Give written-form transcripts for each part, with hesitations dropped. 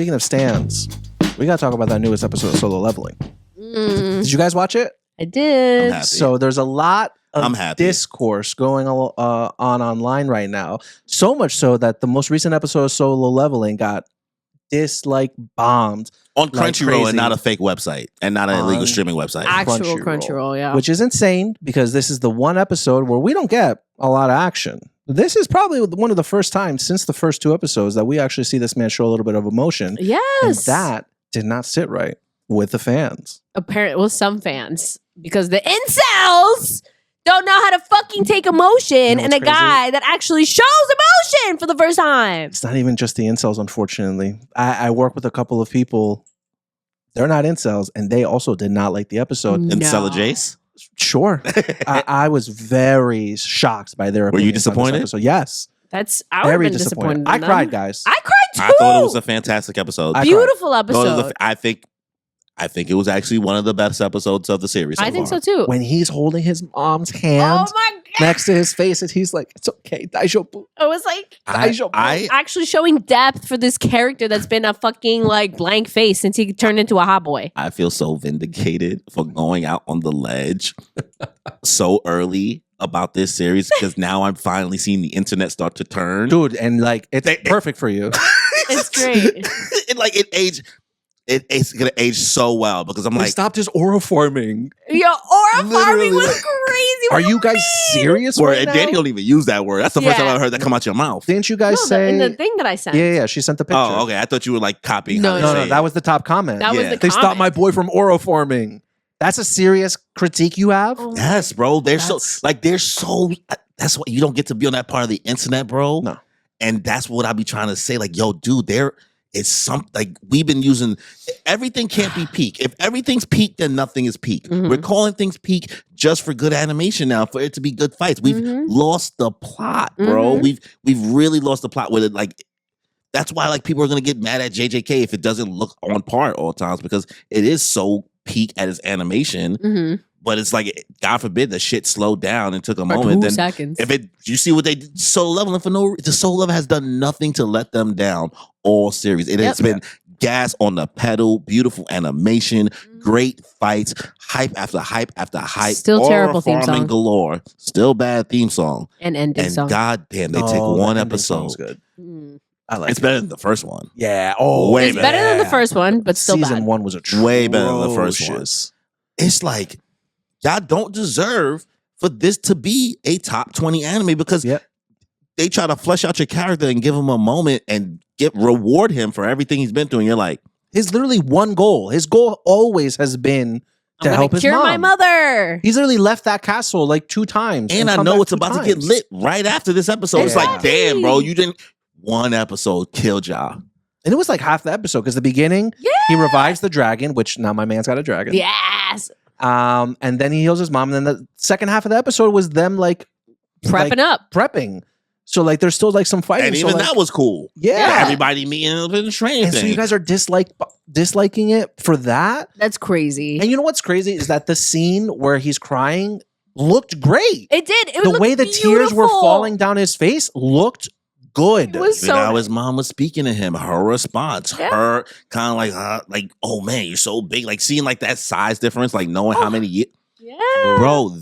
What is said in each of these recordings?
speaking of stands, we got to talk about that newest episode of Solo Leveling. Did you guys watch it? I did. So there's a lot of discourse going on online right now. So much so that the most recent episode of Solo Leveling got bombed on Crunchyroll and not a fake website and not an illegal streaming website. Actual Crunchyroll, yeah. Which is insane because this is the one episode where we don't get a lot of action. This is probably one of the first times since the first two episodes that we actually see this man show a little bit of emotion. Yes. And that did not sit right with the fans. Apparently, with some fans. Because the incels don't know how to fucking take emotion and a guy that actually shows emotion for the first time. It's not even just the incels, unfortunately. I work with a couple of people. They're not incels, and they also did not like the episode. No. Incel Jace? Sure. I was very shocked by their opinions. Were you disappointed? So yes. I would have been disappointed. I cried, guys. I cried too. I thought it was a fantastic episode. Beautiful episode. I think it was actually one of the best episodes of the series. I think so too. When he's holding his mom's hand next to his face, and he's like, "It's okay, Daijoubu." I was like, I actually showing depth for this character that's been a fucking blank face since he turned into a hot boy. I feel so vindicated for going out on the ledge so early about this series because now I'm finally seeing the internet start to turn, dude. And it's perfect for you. It's great. It's gonna age so well because I'm stopped his aura forming. Yo, aura farming was crazy. Are you guys serious? And Danny don't even use that word. That's the first time I heard that come out your mouth. Didn't you guys say in the thing that I sent? Yeah, she sent the picture. Oh, okay. I thought you were copying. No, that was the top comment. That was the they stopped my boy from aura forming. That's a serious critique you have. Oh, yes, bro. That's what you don't get to be on that part of the internet, bro. No, and that's what I be trying to say. Yo, dude, it's something we've been using. Everything can't be peak. If everything's peak, then nothing is peak. Mm-hmm. We're calling things peak just for good animation now, for it to be good fights. We've lost the plot, bro. We've really lost the plot with it. That's why people are gonna get mad at JJK if it doesn't look on par at all times because it is so peak at its animation. But it's God forbid the shit slowed down and took a moment. 2 seconds. You see what they did, Solo Leveling the Solo Level has done nothing to let them down all series. It has been gas on the pedal, beautiful animation, great fights, hype after hype after hype. Still terrible theme song galore. Still bad theme song and ending song. God damn, they take one episode. Good. It's better than the first one. Yeah. It's better than the first one, but still Season bad. 1 was way better than the first one. It's y'all don't deserve for this to be a top 20 anime because they try to flesh out your character and give him a moment and reward him for everything he's been through. And you're like, his literally one goal. His goal always has been to help his mom. Cure my mother. He's literally left that castle 2 times. And I know it's about to get lit right after this episode. It's damn, bro, you didn't. One episode killed y'all. And it was half the episode because the beginning, he revives the dragon, which now my man's got a dragon. Yes. And then he heals his mom. And then the second half of the episode was them prepping. So there's still some fighting. And even that was cool. Yeah. Everybody meeting up in the train. And so you guys are disliking it for that? That's crazy. And you know what's crazy is that the scene where he's crying looked great. It did. The way the tears were falling down his face looked good. It was how his mom was speaking to him, her response, her kind of oh man, you're so big. Seeing that size difference, knowing how many years. Yeah. Bro,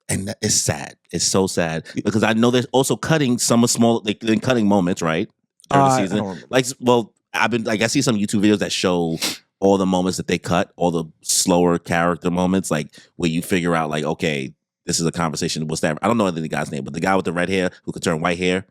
and it's sad. It's so sad because I know they're also cutting some small, they're cutting moments, right? During the season. I see some YouTube videos that show all the moments that they cut, all the slower character moments, where you figure out okay, this is a conversation. What's that? I don't know the guy's name, but the guy with the red hair who could turn white hair.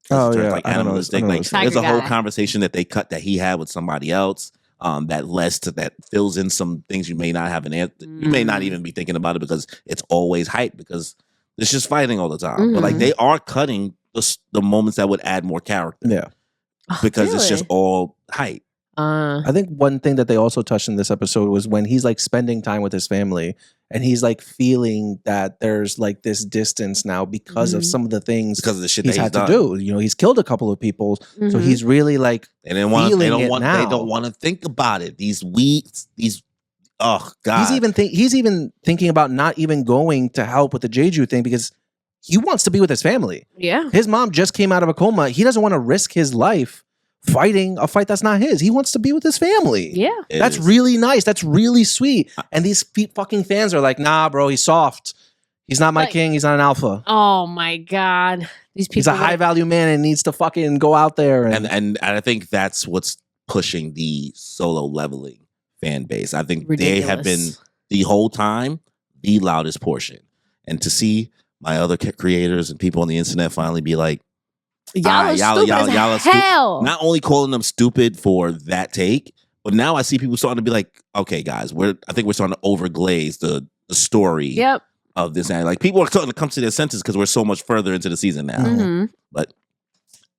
Animalistic. There's a whole conversation that they cut that he had with somebody else. That fills in some things you may not have an answer. You may not even be thinking about it because it's always hype because it's just fighting all the time. But they are cutting the moments that would add more character. Yeah, because it's just all hype. I think one thing that they also touched in this episode was when he's spending time with his family and he's feeling that there's this distance now because of some of the things because of the shit he's had done. to do. He's killed a couple of people, so he's really they don't want to think about it. Oh God, he's even thinking about not even going to help with the Jeju thing because he wants to be with his family. Yeah, his mom just came out of a coma. He doesn't want to risk his life fighting a fight that's not his. He wants to be with his family. Yeah. That's really nice. That's really sweet. And these fucking fans are like, nah, bro, he's soft. He's not my king. He's not an alpha. Oh my God. These people. He's a high value man and needs to fucking go out there. And I think that's what's pushing the solo leveling fan base. I think they have been the whole time the loudest portion. And to see my other creators and people on the internet finally be like, y'all are stupid. Not only calling them stupid for that take, but now I see people starting to be like, okay, guys, I think we're starting to overglaze the story of this. And like people are starting to come to their senses because we're so much further into the season now. But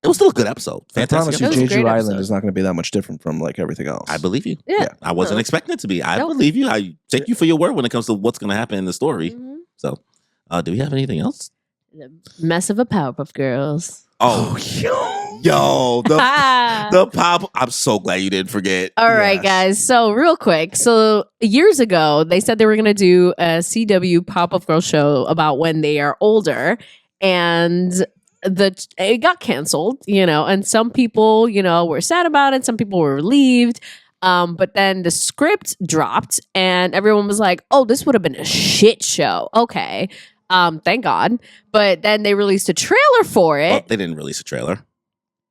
it was still a good episode. Fantastic. I promise you, Jeju Island is not going to be that much different from like everything else. I believe you. Yeah. I wasn't expecting it to be. I believe you. I take you for your word when it comes to what's going to happen in the story. So, do we have anything else? The mess of a Powerpuff Girls. Oh, yo, the pop. I'm so glad you didn't forget. All right, guys. So real quick. So years ago, they said they were going to do a CW Powerpuff Girls show about when they are older. And it got canceled, and some people, were sad about it. Some people were relieved. But then the script dropped and everyone was like, oh, this would have been a shit show. Okay. Thank God. But then they released a trailer for it. Well, they didn't release a trailer.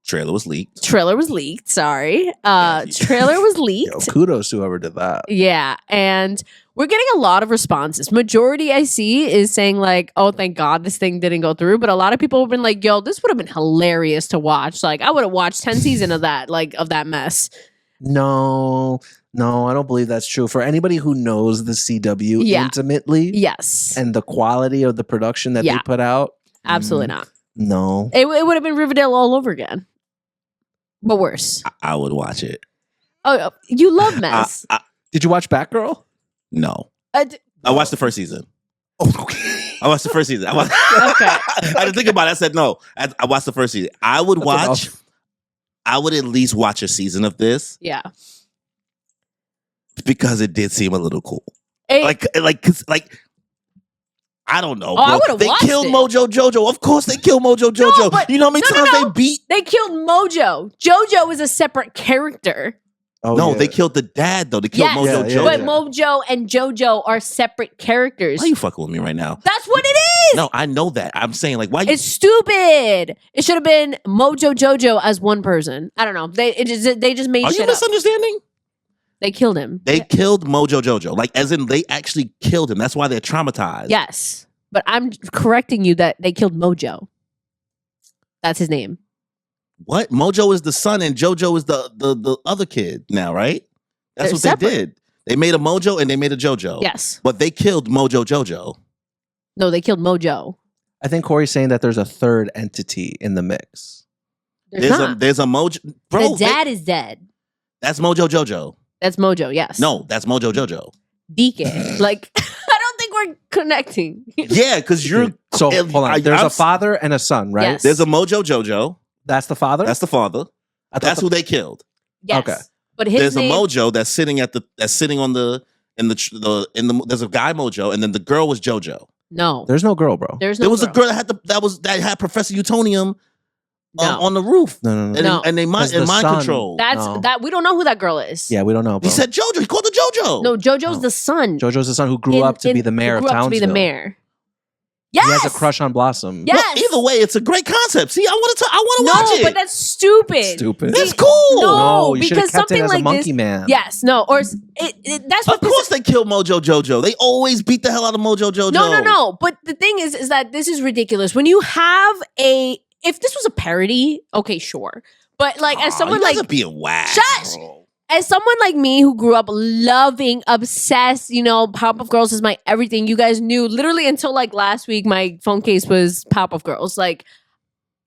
Trailer was leaked. Trailer was leaked. Sorry. Trailer was leaked. Yo, kudos to whoever did that. Yeah. And we're getting a lot of responses. Majority I see is saying like, oh, thank God this thing didn't go through. But a lot of people have been like, yo, this would have been hilarious to watch. Like I would have watched 10 seasons of that, of that mess. No, I don't believe that's true. For anybody who knows the CW intimately, yes, and the quality of the production that they put out, absolutely not. No, it would have been Riverdale all over again, but worse. I would watch it. Oh, you love mess. Did you watch Batgirl? No, I watched the first season. Oh, okay. I watched the first season. Okay. I didn't think about it. I said no. I watched the first season. I would watch. Enough. I would at least watch a season of this. Yeah. Because it did seem a little cool. Like I don't know. Oh, bro. They killed Mojo Jojo. Of course they killed Mojo Jojo. No, you know how many times they beat? They killed Mojo. Jojo is a separate character. Oh, no, they killed the dad though. They killed Mojo Jojo. But Mojo and Jojo are separate characters. Why are you fucking with me right now? That's what it is. No, I know that. I'm saying like, why? It's stupid. It should have been Mojo Jojo as one person. I don't know. They just made. Are shit you misunderstanding? Up. They killed him. They killed Mojo Jojo. Like as in they actually killed him. That's why they're traumatized. Yes, but I'm correcting you that they killed Mojo. That's his name. What? Mojo is the son and Jojo is the other kid now, right? That's what separate. They did. They made a Mojo and they made a Jojo. Yes. But they killed Mojo Jojo. No, they killed Mojo. I think Corey's saying that there's a third entity in the mix. There's a Mojo. Bro, the dad is dead. That's Mojo Jojo. That's Mojo, yes. No, that's Mojo Jojo. Deacon. Like, I don't think we're connecting. Yeah, because you're... So, hold on. There's a father and a son, right? Yes. There's a Mojo Jojo. That's the father? That's the father. That's who they killed. Yes. Okay. But there's a Mojo that's sitting there's a guy Mojo, and then the girl was Jojo. No. There's no girl, bro. There was a girl that had Professor Utonium on the roof. No. And they mind control. That we don't know who that girl is. Yeah, we don't know, bro. He said Jojo. He called her Jojo. No, Jojo's the son. Jojo's the son who grew up to be the mayor of Townsville. To be the mayor. Yes. He has a crush on Blossom. Yes. Well, either way, it's a great concept. See, I want to watch it. No, but that's stupid. That's cool. No, you should have kept it as a monkey man. Yes, no, or that's what. Of course, they killed Mojo Jojo. They always beat the hell out of Mojo Jojo. No. But the thing is that this is ridiculous. When you have if this was a parody, okay, sure. But like, as someone like being whack. Shush. As someone like me who grew up loving, obsessed, Powerpuff Girls is my everything. You guys knew literally until like last week, my phone case was Powerpuff Girls. Like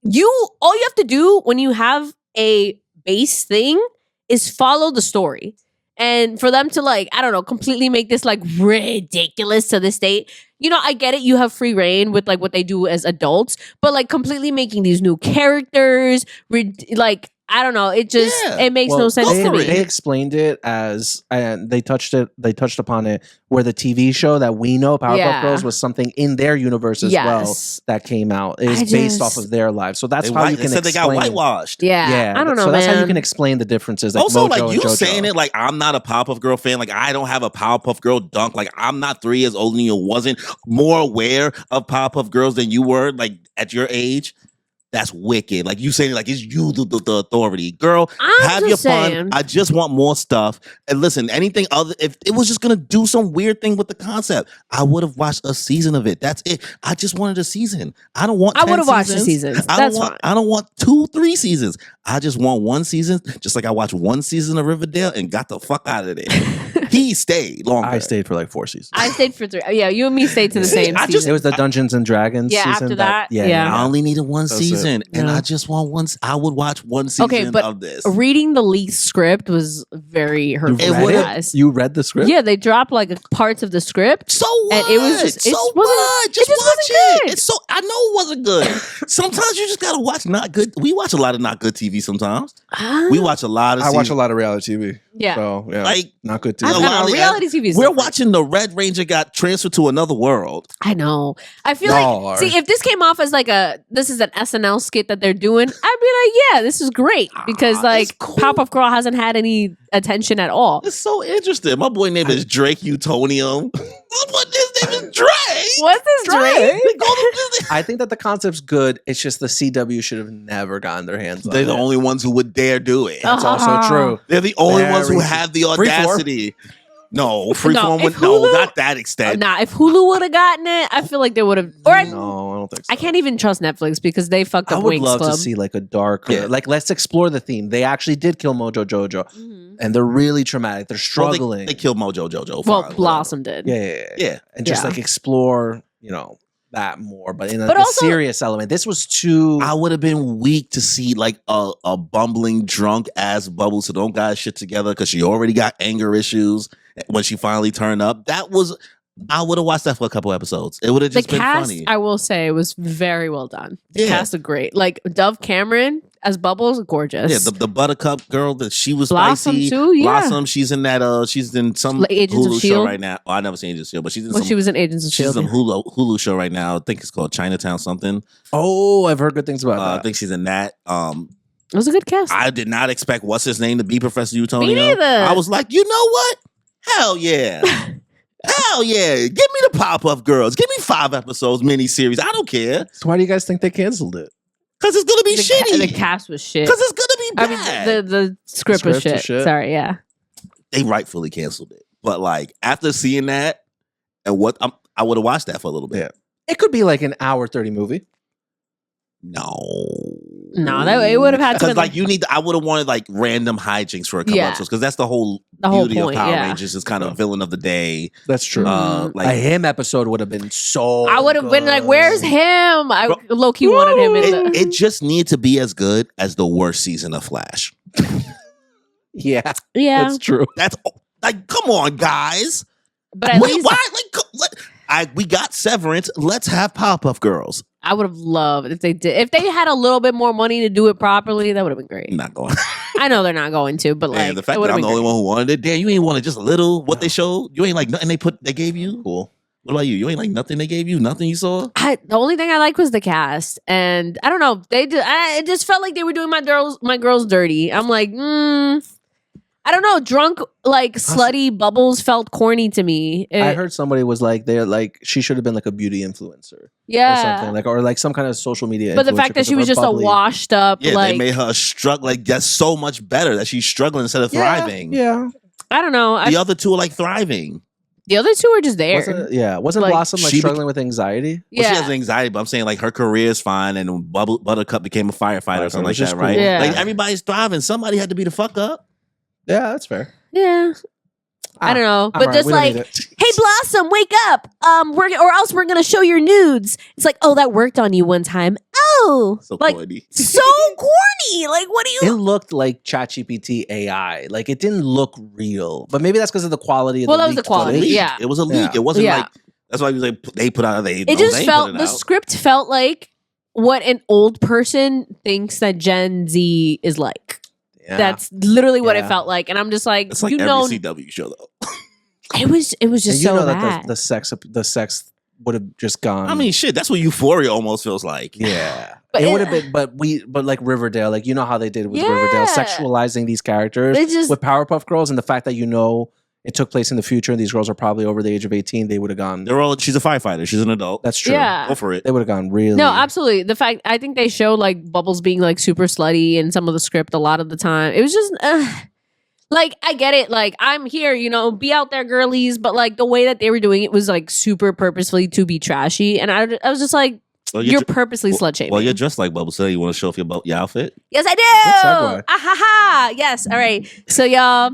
all you have to do when you have a base thing is follow the story. And for them to like, I don't know, completely make this like ridiculous to this date. I get it. You have free reign with like what they do as adults, but like completely making these new characters, like I don't know. It just it makes no sense to me. They explained it as, and they touched upon it, where the TV show that we know, Powerpuff Girls, was something in their universe as well that came out. It is based off of their lives, so that's how you can explain. They got whitewashed. Yeah, I don't know. So that's man. how you can explain the differences. Like also, Mojo like you and JoJo. saying it, like I'm not a Powerpuff Girl fan. Like I don't have a Powerpuff Girl dunk. Like I'm not 3 years old and you wasn't more aware of Powerpuff Girls than you were. Like at your age. That's wicked. Like you saying, like it's you the authority, girl. Have your fun. I just want more stuff. And listen, anything other, if it was just gonna do some weird thing with the concept, I would have watched a season of it. That's it. I just wanted a season. I don't want. I would have watched the seasons. I don't want 2-3 seasons. I just want one season. Just like I watched one season of Riverdale and got the fuck out of there. He stayed longer. I stayed for like 4 seasons. I stayed for 3. Yeah, you and me stayed to the same season. It was the Dungeons and Dragons season. After that. I only needed one season. And I just want one. I would watch one season of this. Reading the leaked script was very hurtful. You read the script? Yeah, they dropped like parts of the script. So what? And it was just Just watch it. It's so I know it wasn't good. Sometimes you just gotta watch not good. We watch a lot of not good TV sometimes. We watch a lot of. I watch a lot of reality TV. Yeah, so like not good TV. Reality TV. We're watching the Red Ranger got transferred to another world. I know. I feel like see if this came off as like this is an SNL skit that they're doing, I'd be like, yeah, this is great because like cool. Powerpuff Girl hasn't had any attention at all. It's so interesting. My boy name is Drake Utonium. What his name is Drake? What's this Drake? I think that the concept's good. It's just the CW should have never gotten their hands on it. They're the only ones who would dare do it. That's also true. They're the only ones who have the audacity. No, Freeform would not that extent. If Hulu would have gotten it, I feel like they would have. No, I don't think so. I can't even trust Netflix because they fucked up. I would Winx love Club. to see like a darker, like let's explore the theme. They actually did kill Mojo Jojo, and they're really traumatic. They're struggling. Well, they killed Mojo Jojo. Well, Blossom did. Yeah, and just like explore, that more, but in a serious element. This was too. I would have been weak to see like a bumbling drunk ass Bubbles who don't got shit together because she already got anger issues when she finally turned up. I would have watched that for a couple episodes. It would have just been funny. I will say, was very well done. The cast was great. Like Dove Cameron as Bubbles, gorgeous. Yeah, the Buttercup girl that she was Blossom spicy. too. Yeah, Blossom. She's in that. She's in some like Agents Hulu of show Shield right now. Oh, I never seen Agents of Shield, but she's in. She was in Agents of Shield. She's in some Hulu show right now. I think it's called Chinatown something. Oh, I've heard good things about that. I think she's in that. It was a good cast. I did not expect what's his name to be Professor Utonio. Me neither. I was like, you know what? Hell yeah. Hell yeah. Give me the Powerpuff Girls. Give me 5 episodes, miniseries. I don't care. So why do you guys think they canceled it? Because it's going to be shitty. The cast was shit. Because it's going to be bad. I mean, the script was shit. Sorry, yeah. They rightfully canceled it. But like, after seeing that, and I would have watched that for a little bit. Yeah. It could be like an hour 30 movie. No, it would have had to. Because like I would have wanted like random hijinks for a couple episodes because that's the whole beauty of Power Rangers is kind of villain of the day. That's true. Like a him episode would have been so. I would have been like, "Where's him?" I low key wanted him in it just needed to be as good as the worst season of Flash. Yeah, that's true. That's like, come on, guys. But at least we got Severance. Let's have Powerpuff Girls. I would have loved if they did. If they had a little bit more money to do it properly, that would have been great. Not going. I know they're not going to, but like the fact that I'm the only one who wanted it. Damn, you ain't wanted just a little. What they showed, you ain't like nothing they gave you. Cool. What about you? You ain't like nothing they gave you. Nothing you saw. The only thing I liked was the cast, and I don't know. It just felt like they were doing my girls dirty. I'm like, I don't know. Drunk, like slutty Bubbles felt corny to me. I heard somebody was like, they're like, she should have been like a beauty influencer. Yeah. Or something or like some kind of social media. But the fact that she was just bubbly. A washed up, they made her struggle. Like that's so much better that she's struggling instead of thriving. Yeah. I don't know. The other two are like thriving. The other two are just there. Wasn't like, Blossom like struggling with anxiety? Well, she has anxiety, but I'm saying like her career is fine, and Buttercup became a firefighter or something like that, right? Yeah. Like everybody's thriving. Somebody had to be the fuck up. Yeah, that's fair. Yeah. I don't know. But just like, hey Blossom, wake up. Or else we're gonna show your nudes. It's like, oh, that worked on you one time. Oh, so like corny. So corny. Like, what do you? It looked like ChatGPT AI. Like, it didn't look real. But maybe that's because of the quality of that was the quality. footage. Yeah, it was a leak. It wasn't like that's why they put out. It just felt the script felt like what an old person thinks that Gen Z is like. That's literally what it felt like. And I'm just like, it's like every CW show though. It was just so bad. That the sex would have just gone. I mean, shit, that's what Euphoria almost feels like. Yeah. But it would have been, but like Riverdale, like you know how they did with Riverdale, sexualizing these characters with Powerpuff Girls, and the fact that it took place in the future, and these girls are probably over the age of 18. They would have gone. She's a firefighter. She's an adult. That's true. Yeah. Go for it. They would have gone really. No, absolutely. The fact I think they showed like Bubbles being like super slutty in some of the script a lot of the time. It was just like I get it. Like I'm here, be out there, girlies. But like the way that they were doing it was like super purposefully to be trashy, and I was just like. Well, you're purposely slut shaming. Well, you're dressed like Bubble, so you want to show off your outfit? Yes, I do. Ah, yes. All right. So, y'all,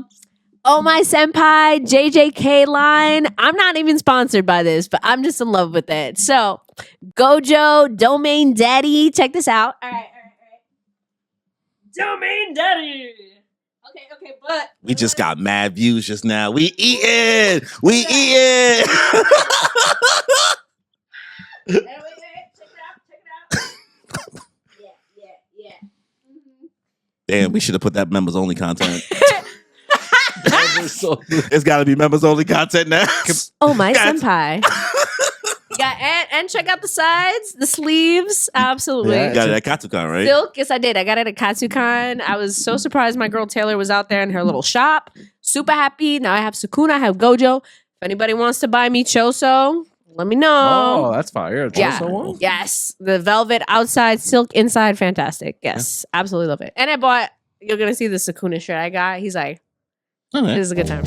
oh my senpai, JJK line. I'm not even sponsored by this, but I'm just in love with it. So, Gojo, Domain Daddy. Check this out. All right. Domain Daddy. Okay, but. We just got mad views just now. We eating. Damn, we should have put that members only content. It's got to be members only content now. Oh my senpai. Yeah, and check out the sides, the sleeves. Absolutely. You got it at Katsukan, right? Silk, yes I did. I got it at Katsukan. I was so surprised my girl Taylor was out there in her little shop. Super happy. Now I have Sukuna, I have Gojo. If anybody wants to buy me Choso, let me know. Oh, that's fire. Yeah. Yes. The velvet outside, silk inside. Fantastic. Yes. Absolutely love it. And you're going to see the Sakuna shirt I got. He's like, this is a good time.